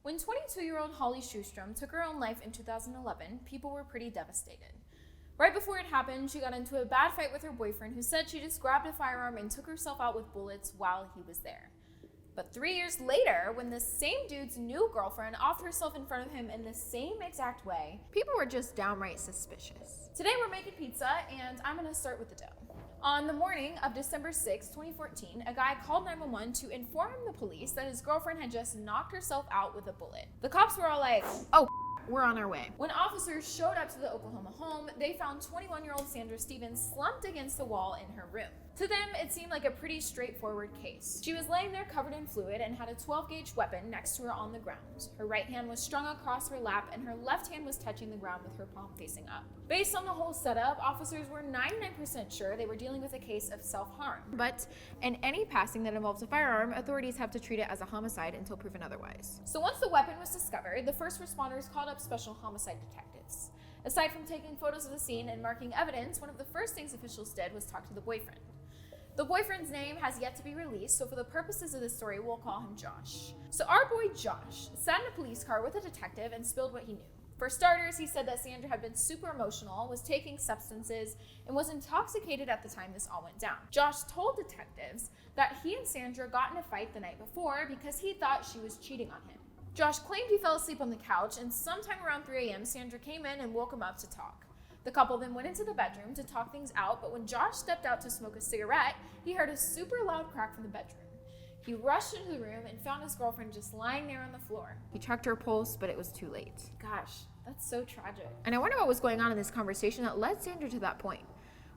When 22-year-old Holly Sjostrom took her own life in 2011, people were pretty devastated. Right before it happened, she got into a bad fight with her boyfriend, who said she just grabbed a firearm and took herself out with bullets while he was there. But 3 years later, when the same dude's new girlfriend offed herself in front of him in the same exact way, people were just downright suspicious. Today we're making pizza, and I'm gonna start with the dough. On the morning of December 6, 2014, a guy called 911 to inform the police that his girlfriend had just knocked herself out with a bullet. The cops were all like, oh, we're on our way. When officers showed up to the Oklahoma home, they found 21-year-old Sandra Stevens slumped against the wall in her room. To them, it seemed like a pretty straightforward case. She was laying there covered in fluid and had a 12-gauge weapon next to her on the ground. Her right hand was strung across her lap and her left hand was touching the ground with her palm facing up. Based on the whole setup, officers were 99% sure they were dealing with a case of self-harm. But in any passing that involves a firearm, authorities have to treat it as a homicide until proven otherwise. So once the weapon was discovered, the first responders called up special homicide detectives. Aside from taking photos of the scene and marking evidence, one of the first things officials did was talk to the boyfriend. The boyfriend's name has yet to be released, so for the purposes of this story, we'll call him Josh. So our boy Josh sat in a police car with a detective and spilled what he knew. For starters, he said that Sandra had been super emotional, was taking substances, and was intoxicated at the time this all went down. Josh told detectives that he and Sandra got in a fight the night before because he thought she was cheating on him. Josh claimed he fell asleep on the couch, and sometime around 3 a.m., Sandra came in and woke him up to talk. The couple then went into the bedroom to talk things out, but when Josh stepped out to smoke a cigarette, he heard a super loud crack from the bedroom. He rushed into the room and found his girlfriend just lying there on the floor. He checked her pulse, but it was too late. Gosh, that's so tragic. And I wonder what was going on in this conversation that led Sandra to that point.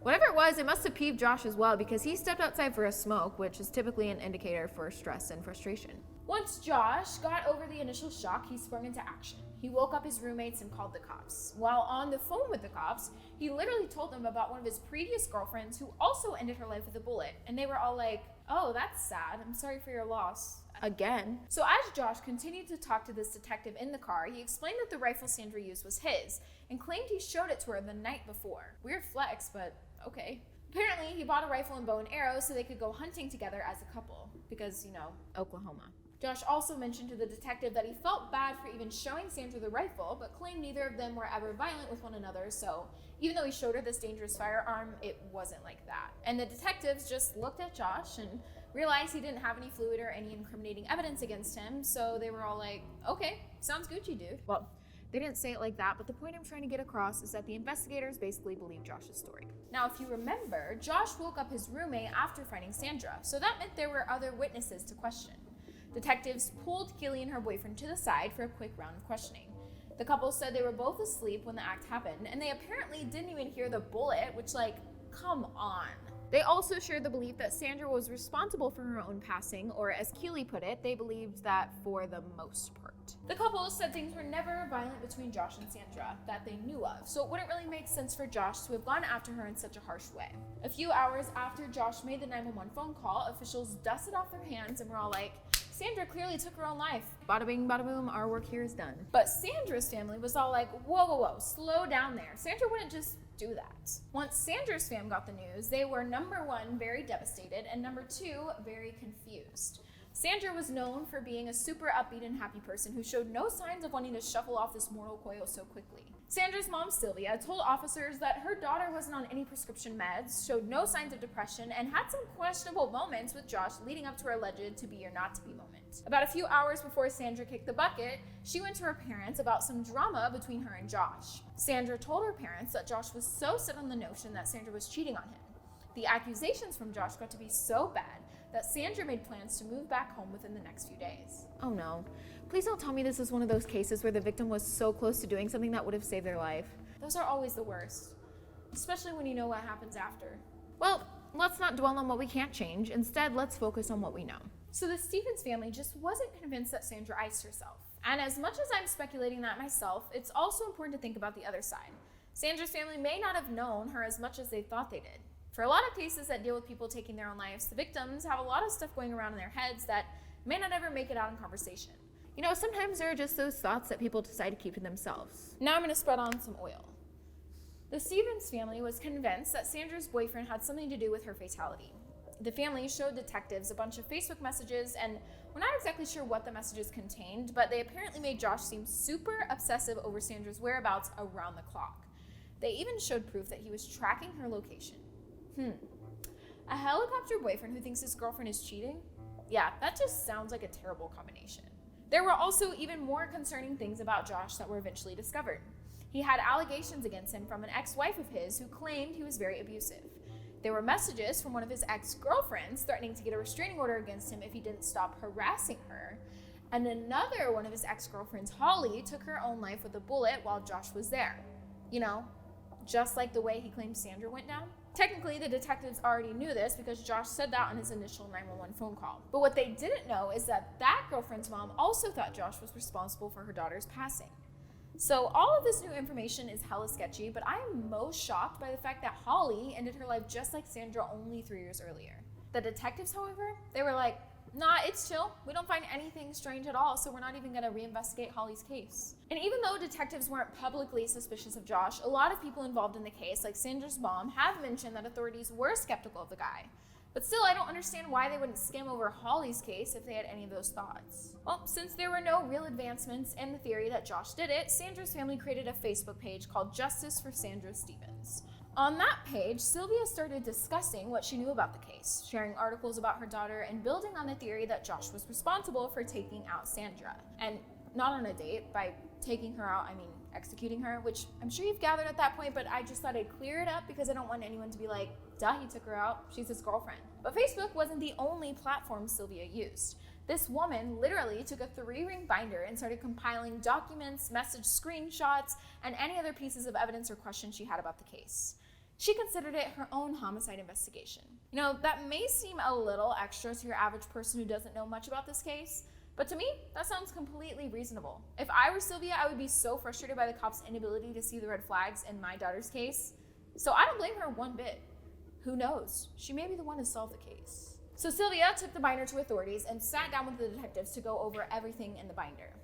Whatever it was, it must have peeved Josh as well, because he stepped outside for a smoke, which is typically an indicator for stress and frustration. Once Josh got over the initial shock, he sprung into action. He woke up his roommates and called the cops. While on the phone with the cops, he literally told them about one of his previous girlfriends who also ended her life with a bullet. And they were all like, oh, that's sad. I'm sorry for your loss. Again. So as Josh continued to talk to this detective in the car, he explained that the rifle Sandra used was his and claimed he showed it to her the night before. Weird flex, but okay. Apparently, he bought a rifle and bow and arrow so they could go hunting together as a couple because, you know, Oklahoma. Josh also mentioned to the detective that he felt bad for even showing Sandra the rifle, but claimed neither of them were ever violent with one another, so even though he showed her this dangerous firearm, it wasn't like that. And the detectives just looked at Josh and realized he didn't have any fluid or any incriminating evidence against him, so they were all like, okay, sounds Gucci, dude. Well, they didn't say it like that, but the point I'm trying to get across is that the investigators basically believe Josh's story. Now, if you remember, Josh woke up his roommate after finding Sandra, so that meant there were other witnesses to question. Detectives pulled Keely and her boyfriend to the side for a quick round of questioning. The couple said they were both asleep when the act happened, and they apparently didn't even hear the bullet, which, like, come on. They also shared the belief that Sandra was responsible for her own passing, or as Keely put it, they believed that for the most part. The couple said things were never violent between Josh and Sandra that they knew of, so it wouldn't really make sense for Josh to have gone after her in such a harsh way. A few hours after Josh made the 911 phone call, officials dusted off their hands and were all like, Sandra clearly took her own life. Bada bing, bada boom, our work here is done. But Sandra's family was all like, whoa, slow down there. Sandra wouldn't just do that. Once Sandra's fam got the news, they were number one, very devastated, and number two, very confused. Sandra was known for being a super upbeat and happy person who showed no signs of wanting to shuffle off this mortal coil so quickly. Sandra's mom, Sylvia, told officers that her daughter wasn't on any prescription meds, showed no signs of depression, and had some questionable moments with Josh leading up to her alleged to be or not to be moment. About a few hours before Sandra kicked the bucket, she went to her parents about some drama between her and Josh. Sandra told her parents that Josh was so set on the notion that Sandra was cheating on him. The accusations from Josh got to be so bad that Sandra made plans to move back home within the next few days. Oh no. Please don't tell me this is one of those cases where the victim was so close to doing something that would have saved their life. Those are always the worst, especially when you know what happens after. Well, let's not dwell on what we can't change. Instead, let's focus on what we know. So the Stevens family just wasn't convinced that Sandra iced herself. And as much as I'm speculating that myself, it's also important to think about the other side. Sandra's family may not have known her as much as they thought they did. For a lot of cases that deal with people taking their own lives, the victims have a lot of stuff going around in their heads that may not ever make it out in conversation. You know, sometimes there are just those thoughts that people decide to keep to themselves. Now I'm going to spread on some oil. The Stevens family was convinced that Sandra's boyfriend had something to do with her fatality. The family showed detectives a bunch of Facebook messages and We're not exactly sure what the messages contained, but they apparently made Josh seem super obsessive over Sandra's whereabouts around the clock. They even showed proof that he was tracking her location. A helicopter boyfriend who thinks his girlfriend is cheating? Yeah, that just sounds like a terrible combination. There were also even more concerning things about Josh that were eventually discovered. He had allegations against him from an ex-wife of his who claimed he was very abusive. There were messages from one of his ex-girlfriends threatening to get a restraining order against him if he didn't stop harassing her. And another one of his ex-girlfriends, Holly, took her own life with a bullet while Josh was there. You know, just like the way he claimed Sandra went down. Technically, the detectives already knew this because Josh said that on his initial 911 phone call. But what they didn't know is that girlfriend's mom also thought Josh was responsible for her daughter's passing. So all of this new information is hella sketchy, but I am most shocked by the fact that Holly ended her life just like Sandra only 3 years earlier. The detectives, however, they were like, nah, it's chill. We don't find anything strange at all, so we're not even gonna reinvestigate Holly's case. And even though detectives weren't publicly suspicious of Josh, a lot of people involved in the case, like Sandra's mom, have mentioned that authorities were skeptical of the guy. But still, I don't understand why they wouldn't skim over Holly's case if they had any of those thoughts. Well, since there were no real advancements in the theory that Josh did it, Sandra's family created a Facebook page called Justice for Sandra Stevens. On that page, Sylvia started discussing what she knew about the case, sharing articles about her daughter and building on the theory that Josh was responsible for taking out Sandra. And not on a date. By taking her out, I mean executing her, which I'm sure you've gathered at that point, but I just thought I'd clear it up because I don't want anyone to be like, duh, he took her out, she's his girlfriend. But Facebook wasn't the only platform Sylvia used. This woman literally took a 3-ring binder and started compiling documents, message screenshots, and any other pieces of evidence or questions she had about the case. She considered it her own homicide investigation. You know, that may seem a little extra to your average person who doesn't know much about this case, but to me, that sounds completely reasonable. If I were Sylvia, I would be so frustrated by the cops' inability to see the red flags in my daughter's case. So I don't blame her one bit. Who knows? She may be the one to solve the case. So Sylvia took the binder to authorities and sat down with the detectives to go over everything in the binder.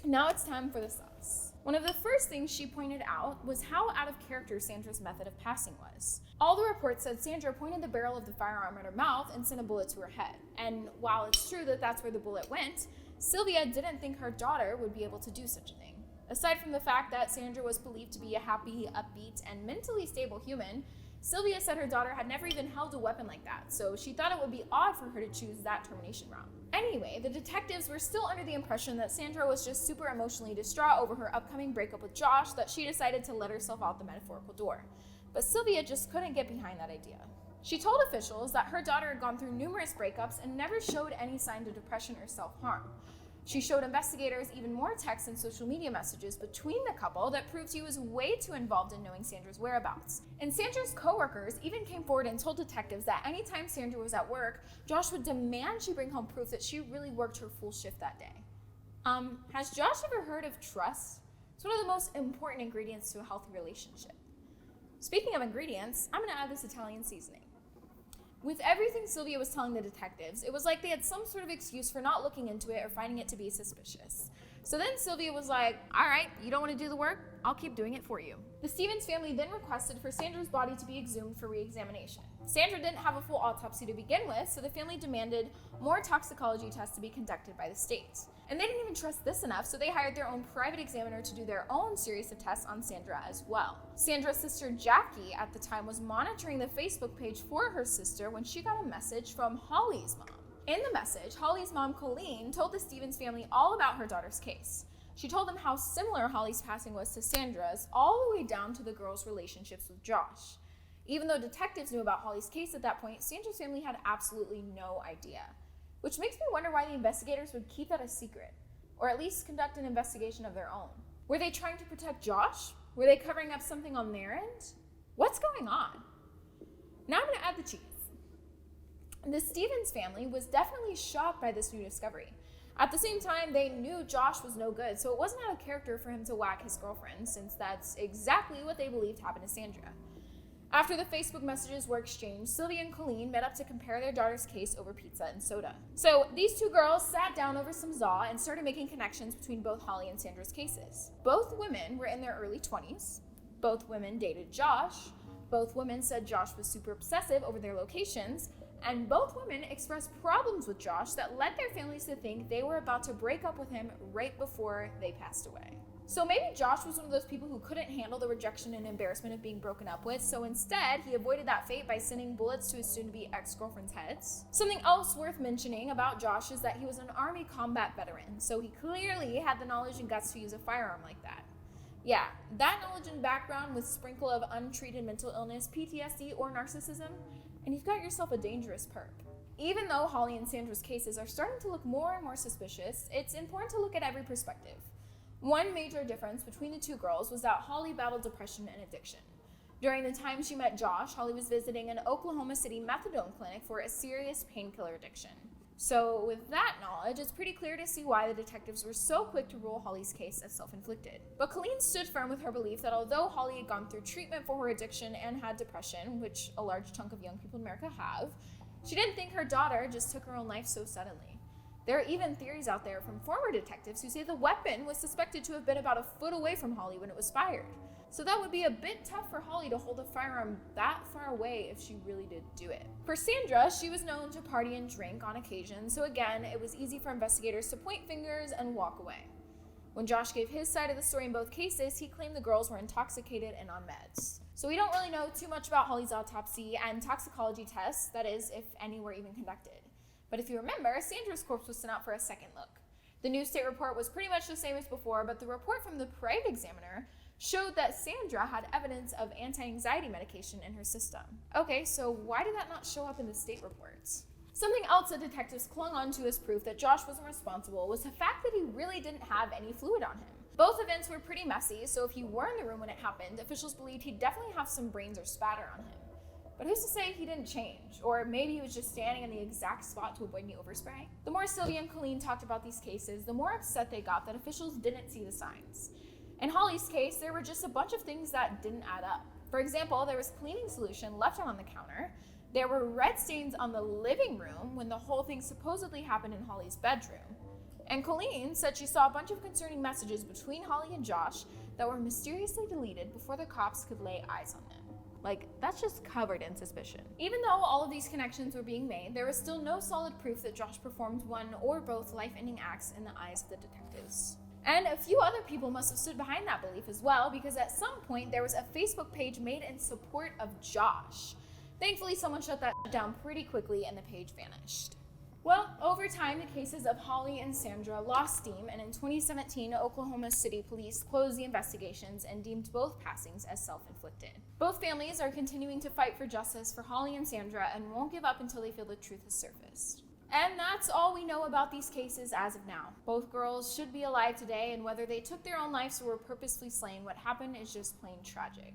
Now it's time for the sauce. One of the first things she pointed out was how out of character Sandra's method of passing was. All the reports said Sandra pointed the barrel of the firearm at her mouth and sent a bullet to her head. And while it's true that that's where the bullet went, Sylvia didn't think her daughter would be able to do such a thing. Aside from the fact that Sandra was believed to be a happy, upbeat, and mentally stable human, Sylvia said her daughter had never even held a weapon like that, so she thought it would be odd for her to choose that termination route. Anyway, the detectives were still under the impression that Sandra was just super emotionally distraught over her upcoming breakup with Josh that she decided to let herself out the metaphorical door. But Sylvia just couldn't get behind that idea. She told officials that her daughter had gone through numerous breakups and never showed any signs of depression or self-harm. She showed investigators even more texts and social media messages between the couple that proved he was way too involved in knowing Sandra's whereabouts. And Sandra's coworkers even came forward and told detectives that anytime Sandra was at work, Josh would demand she bring home proof that she really worked her full shift that day. Has Josh ever heard of trust? It's one of the most important ingredients to a healthy relationship. Speaking of ingredients, I'm gonna add this Italian seasoning. With everything Sylvia was telling the detectives, it was like they had some sort of excuse for not looking into it or finding it to be suspicious. So then Sylvia was like, all right, you don't want to do the work? I'll keep doing it for you. The Stevens family then requested for Sandra's body to be exhumed for re-examination. Sandra didn't have a full autopsy to begin with, so the family demanded more toxicology tests to be conducted by the state. And they didn't even trust this enough, so they hired their own private examiner to do their own series of tests on Sandra as well. Sandra's sister Jackie at the time was monitoring the Facebook page for her sister when she got a message from Holly's mom. In the message, Holly's mom, Colleen, told the Stevens family all about her daughter's case. She told them how similar Holly's passing was to Sandra's, all the way down to the girls' relationships with Josh. Even though detectives knew about Holly's case at that point, Sandra's family had absolutely no idea. Which makes me wonder why the investigators would keep that a secret, or at least conduct an investigation of their own. Were they trying to protect Josh? Were they covering up something on their end? What's going on? Now I'm gonna add the cheese. The Stevens family was definitely shocked by this new discovery. At the same time, they knew Josh was no good, so it wasn't out of character for him to whack his girlfriend, since that's exactly what they believed happened to Sandra. After the Facebook messages were exchanged, Sylvia and Colleen met up to compare their daughter's case over pizza and soda. So these two girls sat down over some za and started making connections between both Holly and Sandra's cases. Both women were in their early 20s. Both women dated Josh. Both women said Josh was super obsessive over their locations. And both women expressed problems with Josh that led their families to think they were about to break up with him right before they passed away. So maybe Josh was one of those people who couldn't handle the rejection and embarrassment of being broken up with, so instead he avoided that fate by sending bullets to his soon-to-be ex-girlfriend's heads. Something else worth mentioning about Josh is that he was an Army combat veteran, so he clearly had the knowledge and guts to use a firearm like that. Yeah, that knowledge and background with sprinkle of untreated mental illness, PTSD, or narcissism, and you've got yourself a dangerous perp. Even though Holly and Sandra's cases are starting to look more and more suspicious, it's important to look at every perspective. One major difference between the two girls was that Holly battled depression and addiction. During the time she met Josh, Holly was visiting an Oklahoma City methadone clinic for a serious painkiller addiction. So with that knowledge, it's pretty clear to see why the detectives were so quick to rule Holly's case as self-inflicted. But Colleen stood firm with her belief that although Holly had gone through treatment for her addiction and had depression, which a large chunk of young people in America have, she didn't think her daughter just took her own life so suddenly. There are even theories out there from former detectives who say the weapon was suspected to have been about a foot away from Holly when it was fired. So that would be a bit tough for Holly to hold a firearm that far away if she really did do it. For Sandra, she was known to party and drink on occasion, so again, it was easy for investigators to point fingers and walk away. When Josh gave his side of the story in both cases, he claimed the girls were intoxicated and on meds. So we don't really know too much about Holly's autopsy and toxicology tests, that is, if any were even conducted. But if you remember, Sandra's corpse was sent out for a second look. The new state report was pretty much the same as before, but the report from the private examiner showed that Sandra had evidence of anti-anxiety medication in her system. Okay, so why did that not show up in the state reports? Something else that detectives clung onto as proof that Josh wasn't responsible was the fact that he really didn't have any fluid on him. Both events were pretty messy, so if you were in the room when it happened, officials believed he'd definitely have some brains or spatter on him. But who's to say he didn't change? Or maybe he was just standing in the exact spot to avoid any overspray? The more Sylvia and Colleen talked about these cases, the more upset they got that officials didn't see the signs. In Holly's case, there were just a bunch of things that didn't add up. For example, there was cleaning solution left out on the counter. There were red stains on the living room when the whole thing supposedly happened in Holly's bedroom. And Colleen said she saw a bunch of concerning messages between Holly and Josh that were mysteriously deleted before the cops could lay eyes on them. Like, that's just covered in suspicion. Even though all of these connections were being made, there was still no solid proof that Josh performed one or both life-ending acts in the eyes of the detectives. And a few other people must have stood behind that belief as well, because at some point there was a Facebook page made in support of Josh. Thankfully, someone shut that down pretty quickly and the page vanished. Well, over time, the cases of Holly and Sandra lost steam, and in 2017, Oklahoma City police closed the investigations and deemed both passings as self-inflicted. Both families are continuing to fight for justice for Holly and Sandra and won't give up until they feel the truth has surfaced. And that's all we know about these cases as of now. Both girls should be alive today, and whether they took their own lives or were purposefully slain, what happened is just plain tragic.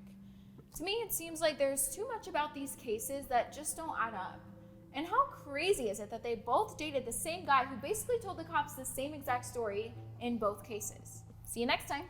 To me, it seems like there's too much about these cases that just don't add up. And how crazy is it that they both dated the same guy who basically told the cops the same exact story in both cases? See you next time.